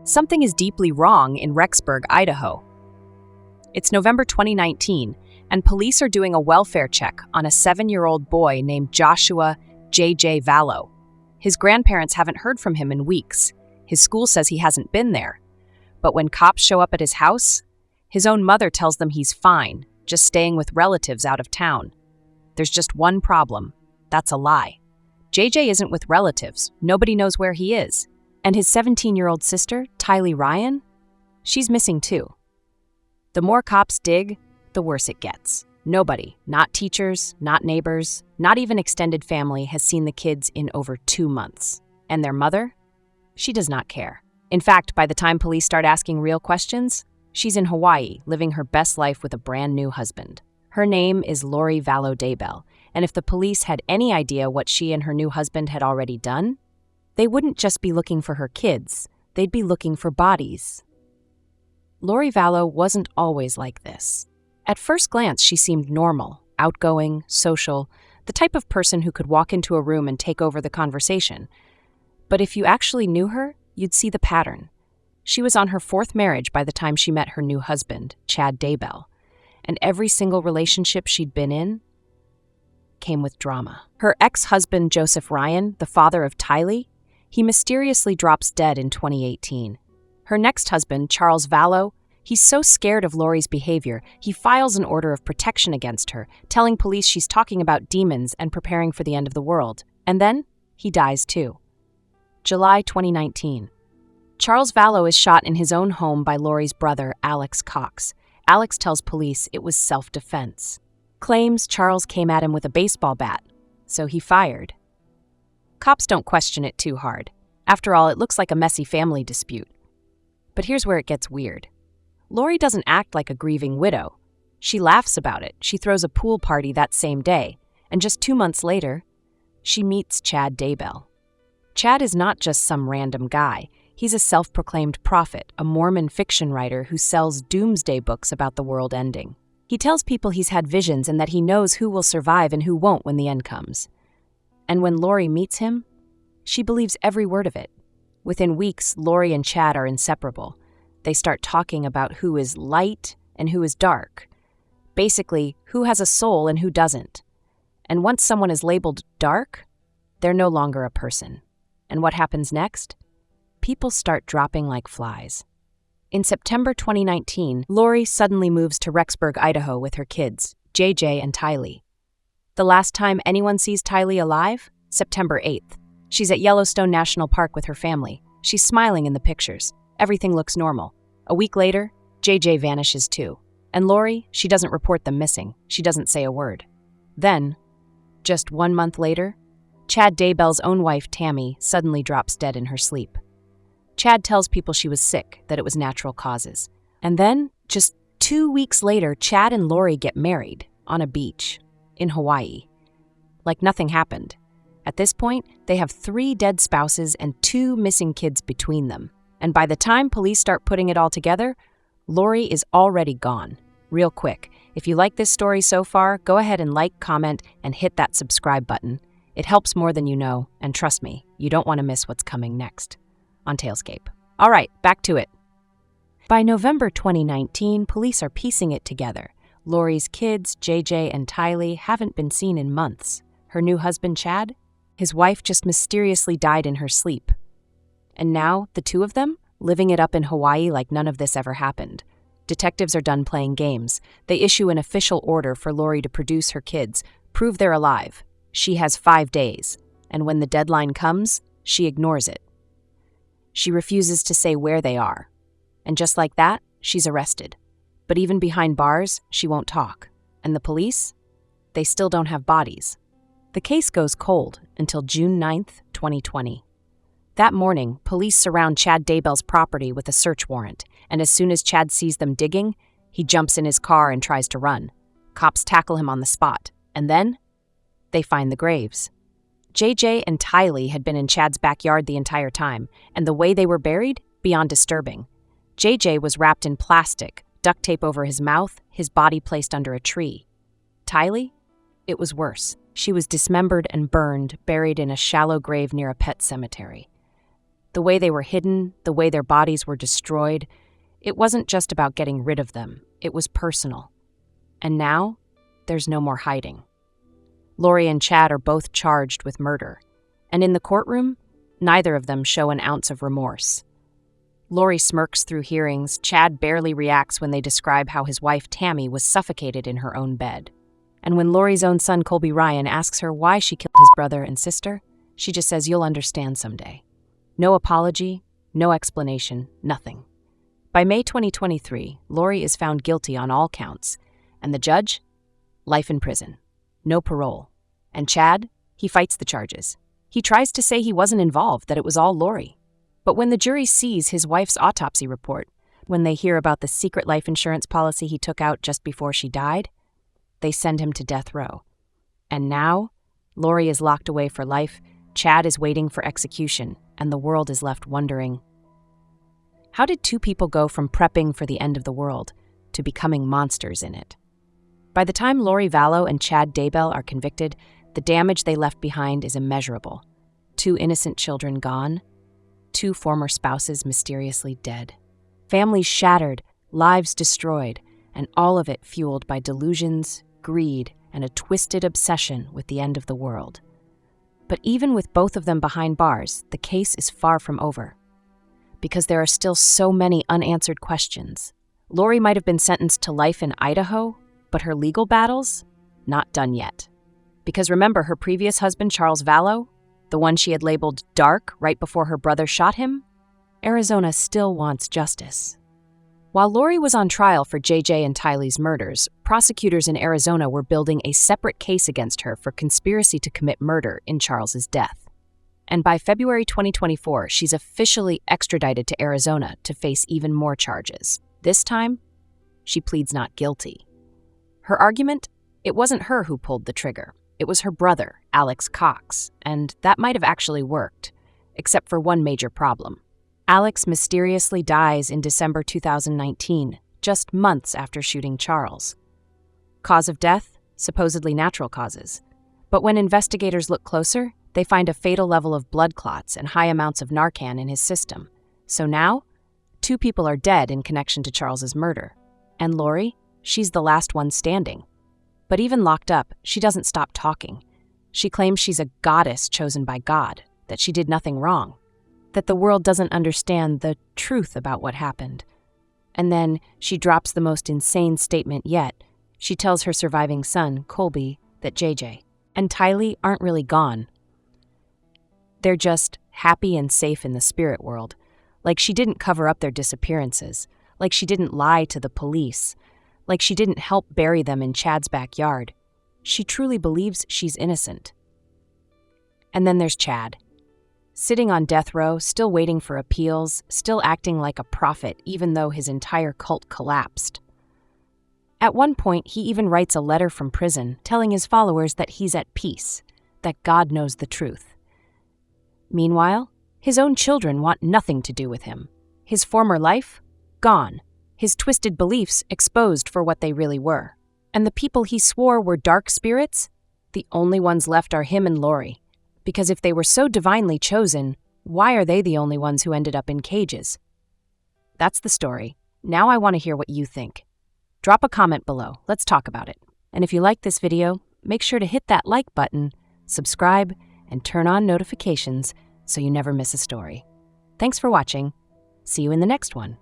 something is deeply wrong in Rexburg, Idaho. It's November 2019, and police are doing a welfare check on a 7-year-old boy named Joshua J.J. Vallow. His grandparents haven't heard from him in weeks. His school says he hasn't been there. But when cops show up at his house, his own mother tells them he's fine, just staying with relatives out of town. There's just one problem. That's a lie. JJ isn't with relatives. Nobody knows where he is. And his 17-year-old sister, Tylee Ryan, she's missing too. The more cops dig, the worse it gets. Nobody, not teachers, not neighbors, not even extended family, has seen the kids in over 2 months. And their mother? She does not care. In fact, by the time police start asking real questions, she's in Hawaii, living her best life with a brand new husband. Her name is Lori Vallow Daybell, and if the police had any idea what she and her new husband had already done, they wouldn't just be looking for her kids, they'd be looking for bodies. Lori Vallow wasn't always like this. At first glance, she seemed normal, outgoing, social, the type of person who could walk into a room and take over the conversation. But if you actually knew her, you'd see the pattern. She was on her 4th marriage by the time she met her new husband, Chad Daybell, and every single relationship she'd been in came with drama. Her ex-husband, Joseph Ryan, the father of Tylee, he mysteriously drops dead in 2018. Her next husband, Charles Vallow, he's so scared of Lori's behavior, he files an order of protection against her, telling police she's talking about demons and preparing for the end of the world. And then, he dies too. July 2019. Charles Vallow is shot in his own home by Lori's brother, Alex Cox. Alex tells police it was self-defense. Claims Charles came at him with a baseball bat, so he fired. Cops don't question it too hard. After all, it looks like a messy family dispute. But here's where it gets weird. Lori doesn't act like a grieving widow. She laughs about it. She throws a pool party that same day. And just 2 months later, she meets Chad Daybell. Chad is not just some random guy. He's a self-proclaimed prophet, a Mormon fiction writer who sells Doomsday books about the world ending. He tells people he's had visions and that he knows who will survive and who won't when the end comes. And when Lori meets him, she believes every word of it. Within weeks, Lori and Chad are inseparable. They start talking about who is light and who is dark. Basically, who has a soul and who doesn't. And once someone is labeled dark, they're no longer a person. And what happens next? People start dropping like flies. In September 2019, Lori suddenly moves to Rexburg, Idaho with her kids, JJ and Tylee. The last time anyone sees Tylee alive? September 8th. She's at Yellowstone National Park with her family. She's smiling in the pictures. Everything looks normal. A week later, JJ vanishes too. And Lori, she doesn't report them missing. She doesn't say a word. Then, just 1 month later, Chad Daybell's own wife, Tammy, suddenly drops dead in her sleep. Chad tells people she was sick, that it was natural causes. And then, just 2 weeks later, Chad and Lori get married on a beach in Hawaii. Like nothing happened. At this point, they have 3 dead spouses and 2 missing kids between them. And by the time police start putting it all together, Lori is already gone. Real quick, if you like this story so far, go ahead and like, comment, and hit that subscribe button. It helps more than you know, and trust me, you don't want to miss what's coming next on Talescape. All right, back to it. By November 2019, police are piecing it together. Lori's kids, JJ and Tylee, haven't been seen in months. Her new husband, Chad? His wife just mysteriously died in her sleep. And now, the 2 of them, living it up in Hawaii like none of this ever happened. Detectives are done playing games. They issue an official order for Lori to produce her kids, prove they're alive. She has 5 days, and when the deadline comes, she ignores it. She refuses to say where they are. And just like that, she's arrested. But even behind bars, she won't talk. And the police? They still don't have bodies. The case goes cold until June 9th, 2020. That morning, police surround Chad Daybell's property with a search warrant, and as soon as Chad sees them digging, he jumps in his car and tries to run. Cops tackle him on the spot, and then they find the graves. JJ and Tylee had been in Chad's backyard the entire time, and the way they were buried, beyond disturbing. JJ was wrapped in plastic, duct tape over his mouth, his body placed under a tree. Tylee? It was worse. She was dismembered and burned, buried in a shallow grave near a pet cemetery. The way they were hidden, the way their bodies were destroyed, it wasn't just about getting rid of them, it was personal. And now, there's no more hiding. Lori and Chad are both charged with murder, and in the courtroom, neither of them show an ounce of remorse. Lori smirks through hearings. Chad barely reacts when they describe how his wife Tammy was suffocated in her own bed. And when Lori's own son Colby Ryan asks her why she killed his brother and sister, she just says, "You'll understand someday." No apology, no explanation, nothing. By May 2023, Lori is found guilty on all counts, and the judge? Life in prison. No parole. And Chad? He fights the charges. He tries to say he wasn't involved, that it was all Lori. But when the jury sees his wife's autopsy report, when they hear about the secret life insurance policy he took out just before she died, they send him to death row. And now, Lori is locked away for life, Chad is waiting for execution, and the world is left wondering, how did two people go from prepping for the end of the world to becoming monsters in it? By the time Lori Vallow and Chad Daybell are convicted, the damage they left behind is immeasurable. 2 innocent children gone, 2 former spouses mysteriously dead. Families shattered, lives destroyed, and all of it fueled by delusions, greed, and a twisted obsession with the end of the world. But even with both of them behind bars, the case is far from over. Because there are still so many unanswered questions. Lori might have been sentenced to life in Idaho, but her legal battles? Not done yet. Because remember her previous husband, Charles Vallow? The one she had labeled dark right before her brother shot him? Arizona still wants justice. While Lori was on trial for JJ and Tylee's murders, prosecutors in Arizona were building a separate case against her for conspiracy to commit murder in Charles's death. And by February 2024, she's officially extradited to Arizona to face even more charges. This time, she pleads not guilty. Her argument? It wasn't her who pulled the trigger. It was her brother, Alex Cox, and that might have actually worked, except for one major problem. Alex mysteriously dies in December 2019, just months after shooting Charles. Cause of death? Supposedly natural causes. But when investigators look closer, they find a fatal level of blood clots and high amounts of Narcan in his system. So now, 2 people are dead in connection to Charles's murder. And Lori? She's the last one standing. But even locked up, she doesn't stop talking. She claims she's a goddess chosen by God, that she did nothing wrong, that the world doesn't understand the truth about what happened. And then she drops the most insane statement yet. She tells her surviving son, Colby, that JJ and Tylee aren't really gone. They're just happy and safe in the spirit world, like she didn't cover up their disappearances, like she didn't lie to the police, like she didn't help bury them in Chad's backyard. She truly believes she's innocent. And then there's Chad, sitting on death row, still waiting for appeals, still acting like a prophet even though his entire cult collapsed. At one point, he even writes a letter from prison telling his followers that he's at peace, that God knows the truth. Meanwhile, his own children want nothing to do with him. His former life? Gone. His twisted beliefs exposed for what they really were. And the people he swore were dark spirits? The only ones left are him and Lori. Because if they were so divinely chosen, why are they the only ones who ended up in cages? That's the story. Now I want to hear what you think. Drop a comment below. Let's talk about it. And if you like this video, make sure to hit that like button, subscribe, and turn on notifications so you never miss a story. Thanks for watching. See you in the next one.